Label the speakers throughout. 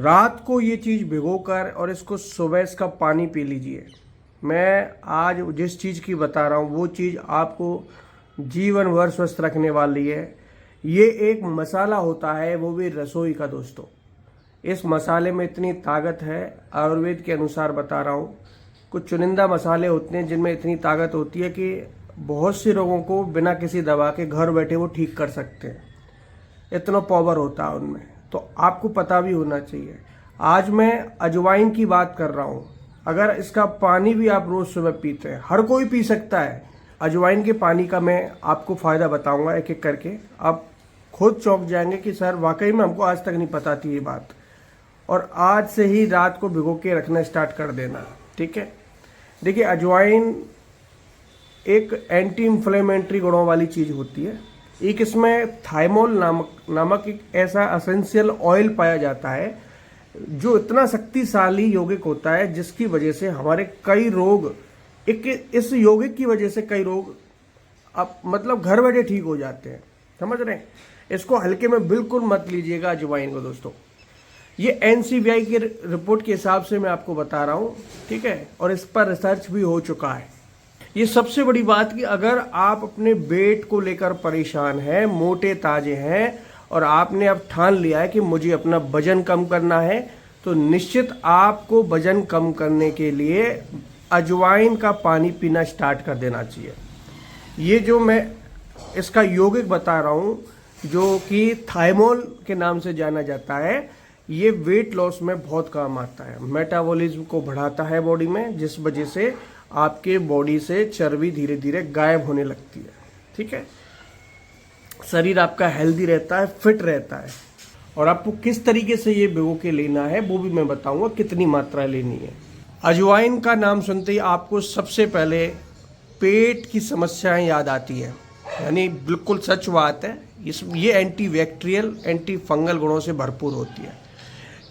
Speaker 1: रात को ये चीज़ भिगोकर और इसको सुबह इसका पानी पी लीजिए। मैं आज जिस चीज़ की बता रहा हूँ वो चीज़ आपको जीवन भर स्वस्थ रखने वाली है। ये एक मसाला होता है, वो भी रसोई का दोस्तों। इस मसाले में इतनी ताकत है, आयुर्वेद के अनुसार बता रहा हूँ। कुछ चुनिंदा मसाले होते हैं जिनमें इतनी ताकत होती है कि बहुत से रोगों को बिना किसी दवा के घर बैठे वो ठीक कर सकते हैं। इतना पावर होता है उनमें, तो आपको पता भी होना चाहिए। आज मैं अजवाइन की बात कर रहा हूँ। अगर इसका पानी भी आप रोज़ सुबह पीते हैं, हर कोई पी सकता है। अजवाइन के पानी का मैं आपको फ़ायदा बताऊंगा एक एक करके। आप खुद चौंक जाएंगे कि सर वाकई में हमको आज तक नहीं पता थी ये बात। और आज से ही रात को भिगो के रखना स्टार्ट कर देना, ठीक है। देखिए, अजवाइन एक एंटी इन्फ्लेमेटरी गुणों वाली चीज़ होती है। एक इसमें थाइमोल नामक एक ऐसा एसेंशियल ऑयल पाया जाता है जो इतना शक्तिशाली यौगिक होता है, जिसकी वजह से हमारे कई रोग, इस यौगिक की वजह से कई रोग अब मतलब घर बैठे ठीक हो जाते हैं। समझ रहे हैं? इसको हल्के में बिल्कुल मत लीजिएगा अजवाइन को दोस्तों। ये NCBI की रिपोर्ट के हिसाब से मैं आपको बता रहा हूँ, ठीक है। और इस पर रिसर्च भी हो चुका है। ये सबसे बड़ी बात कि अगर आप अपने वेट को लेकर परेशान हैं, मोटे ताजे हैं, और आपने अब ठान लिया है कि मुझे अपना वजन कम करना है, तो निश्चित आपको वजन कम करने के लिए अजवाइन का पानी पीना स्टार्ट कर देना चाहिए। ये जो मैं इसका यौगिक बता रहा हूँ, जो कि थाइमोल के नाम से जाना जाता है, ये वेट लॉस में बहुत काम आता है। मेटाबॉलिज्म को बढ़ाता है बॉडी में, जिस वजह से आपके बॉडी से चर्बी धीरे धीरे गायब होने लगती है, ठीक है। शरीर आपका हेल्दी रहता है, फिट रहता है। और आपको किस तरीके से ये भिगो के लेना है वो भी मैं बताऊंगा, कितनी मात्रा लेनी है। अजवाइन का नाम सुनते ही आपको सबसे पहले पेट की समस्याएं याद आती है, यानी बिल्कुल सच बात है। ये एंटी बैक्टीरियल, एंटी फंगल गुणों से भरपूर होती है।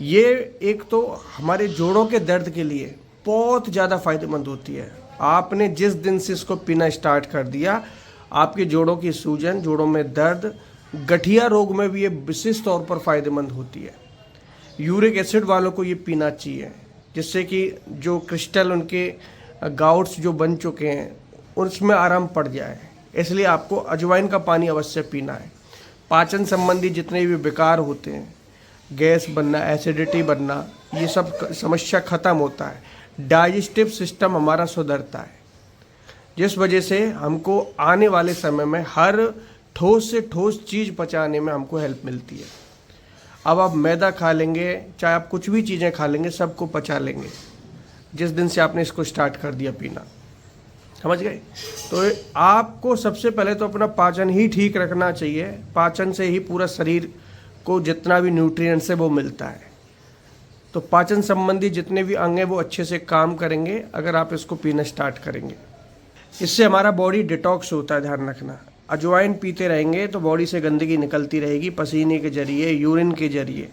Speaker 1: ये एक तो हमारे जोड़ों के दर्द के लिए बहुत ज़्यादा फायदेमंद होती है। आपने जिस दिन से इसको पीना स्टार्ट कर दिया, आपके जोड़ों की सूजन, जोड़ों में दर्द, गठिया रोग में भी ये विशेष तौर पर फायदेमंद होती है। यूरिक एसिड वालों को ये पीना चाहिए, जिससे कि जो क्रिस्टल उनके गाउट्स जो बन चुके हैं उसमें आराम पड़ जाए। इसलिए आपको अजवाइन का पानी अवश्य पीना है। पाचन संबंधी जितने भी विकार होते हैं, गैस बनना, एसिडिटी बनना, ये सब समस्या खत्म होता है। डाइजेस्टिव सिस्टम हमारा सुधरता है, जिस वजह से हमको आने वाले समय में हर ठोस से ठोस चीज़ पचाने में हमको हेल्प मिलती है। अब आप मैदा खा लेंगे, चाहे आप कुछ भी चीज़ें खा लेंगे, सबको पचा लेंगे जिस दिन से आपने इसको स्टार्ट कर दिया पीना। समझ गए? तो आपको सबसे पहले तो अपना पाचन ही ठीक रखना चाहिए। पाचन से ही पूरा शरीर को जितना भी न्यूट्रिएंट्स है वो मिलता है। तो पाचन संबंधी जितने भी अंग हैं वो अच्छे से काम करेंगे अगर आप इसको पीना स्टार्ट करेंगे। इससे हमारा बॉडी डिटॉक्स होता है, ध्यान रखना। अजवाइन पीते रहेंगे तो बॉडी से गंदगी निकलती रहेगी, पसीने के जरिए, यूरिन के जरिए।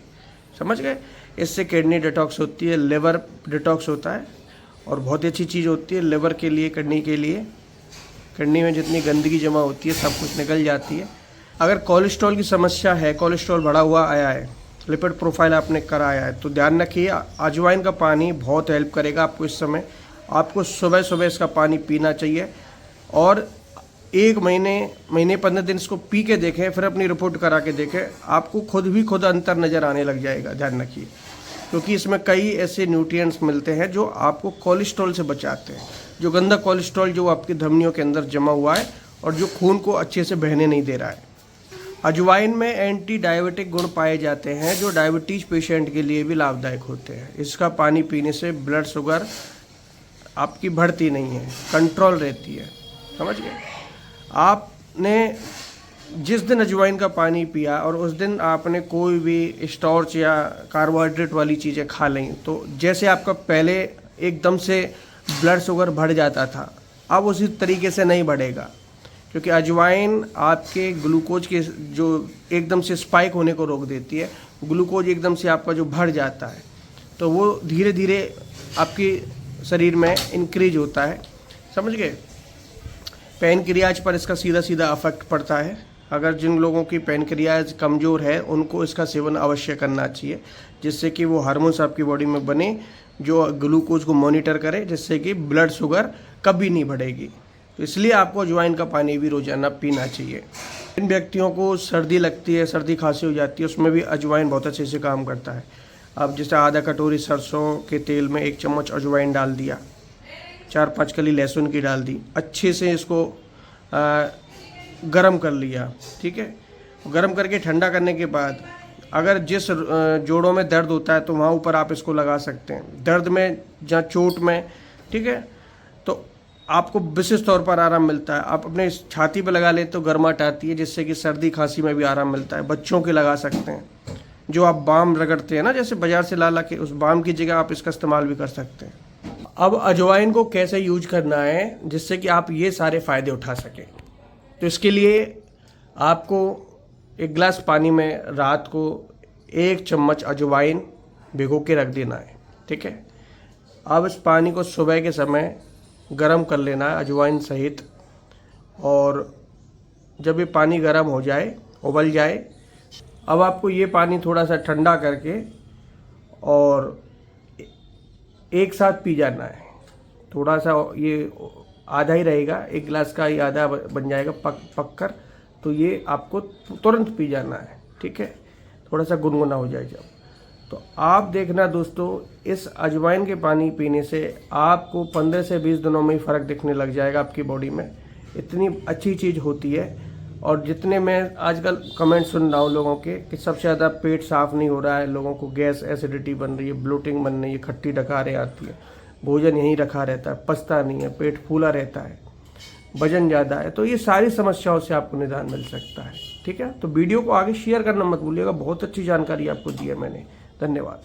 Speaker 1: समझ गए? इससे किडनी डिटॉक्स होती है, लिवर डिटॉक्स होता है, और बहुत अच्छी चीज़ होती है लिवर के लिए, किडनी के लिए। किडनी में जितनी गंदगी जमा होती है सब कुछ निकल जाती है। अगर कोलेस्ट्रॉल की समस्या है, कोलेस्ट्रॉल बढ़ा हुआ आया है, लिपिड प्रोफाइल आपने कराया है, तो ध्यान रखिए अजवाइन का पानी बहुत हेल्प करेगा आपको इस समय। आपको सुबह सुबह इसका पानी पीना चाहिए, और 1 महीने 15 दिन इसको पी के देखें, फिर अपनी रिपोर्ट करा के देखें। आपको खुद अंतर नज़र आने लग जाएगा। ध्यान रखिए, क्योंकि इसमें कई ऐसे न्यूट्रिएंट्स मिलते हैं जो आपको कोलेस्ट्रॉल से बचाते हैं, जो गंदा कोलेस्ट्रॉल जो आपकी धमनियों के अंदर जमा हुआ है और जो खून को अच्छे से बहने नहीं दे रहा है। अजवाइन में एंटी डायबिटिक गुण पाए जाते हैं, जो डायबिटीज़ पेशेंट के लिए भी लाभदायक होते हैं। इसका पानी पीने से ब्लड शुगर आपकी बढ़ती नहीं है, कंट्रोल रहती है। समझ गए? आपने जिस दिन अजवाइन का पानी पिया और उस दिन आपने कोई भी स्टार्च या कार्बोहाइड्रेट वाली चीज़ें खा लें, तो जैसे आपका पहले एकदम से ब्लड शुगर बढ़ जाता था, अब उसी तरीके से नहीं बढ़ेगा, क्योंकि अजवाइन आपके ग्लूकोज के जो एकदम से स्पाइक होने को रोक देती है। ग्लूकोज एकदम से आपका जो बढ़ जाता है, तो वो धीरे धीरे आपके शरीर में इंक्रीज होता है। समझ गए? पैनक्रियाज पर इसका सीधा सीधा अफेक्ट पड़ता है। अगर जिन लोगों की पैनक्रियाज कमज़ोर है उनको इसका सेवन अवश्य करना चाहिए, जिससे कि वो हार्मोन्स आपकी बॉडी में बने जो ग्लूकोज को मॉनिटर करे, जिससे कि ब्लड शुगर कभी नहीं बढ़ेगी। तो इसलिए आपको अजवाइन का पानी भी रोज़ाना पीना चाहिए। इन व्यक्तियों को सर्दी लगती है, सर्दी खांसी हो जाती है, उसमें भी अजवाइन बहुत अच्छे से काम करता है। अब जैसे आधा कटोरी सरसों के तेल में 1 चम्मच अजवाइन डाल दिया, 4-5 कली लहसुन की डाल दी, अच्छे से इसको गरम कर लिया, ठीक है। गरम करके ठंडा करने के बाद अगर जिस जोड़ों में दर्द होता है तो वहाँ ऊपर आप इसको लगा सकते हैं, दर्द में जहाँ चोट में, ठीक है, तो आपको विशेष तौर पर आराम मिलता है। आप अपने छाती पे लगा लें तो गर्माहट आती है, जिससे कि सर्दी खांसी में भी आराम मिलता है। बच्चों के लगा सकते हैं, जो आप बाम रगड़ते हैं ना, जैसे बाजार से ला के, उस बाम की जगह आप इसका इस्तेमाल भी कर सकते हैं। अब अजवाइन को कैसे यूज करना है जिससे कि आप ये सारे फ़ायदे उठा सकें, तो इसके लिए आपको 1 गिलास पानी में रात को 1 चम्मच अजवाइन भिगो के रख देना है, ठीक है। अब इस पानी को सुबह के समय गरम कर लेना है अजवाइन सहित, और जब ये पानी गरम हो जाए, उबल जाए, अब आपको ये पानी थोड़ा सा ठंडा करके और एक साथ पी जाना है। थोड़ा सा ये आधा ही रहेगा, 1 गिलास का ही आधा बन जाएगा पक कर, तो ये आपको तुरंत पी जाना है, ठीक है, थोड़ा सा गुनगुना हो जाए जब। तो आप देखना दोस्तों, इस अजवाइन के पानी पीने से आपको 15 से 20 दिनों में ही फ़र्क दिखने लग जाएगा आपकी बॉडी में। इतनी अच्छी चीज़ होती है। और जितने मैं आजकल कमेंट सुन रहा हूँ लोगों के कि सबसे ज़्यादा पेट साफ़ नहीं हो रहा है, लोगों को गैस एसिडिटी बन रही है, ब्लोटिंग बन रही है, खट्टी डकारें आती है, भोजन यहीं रखा रहता है, पचता नहीं है, पेट फूला रहता है, वजन ज़्यादा है, तो ये सारी समस्याओं से आपको निदान मिल सकता है, ठीक है। तो वीडियो को आगे शेयर करना मत भूलिएगा, बहुत अच्छी जानकारी आपको दी है मैंने। धन्यवाद।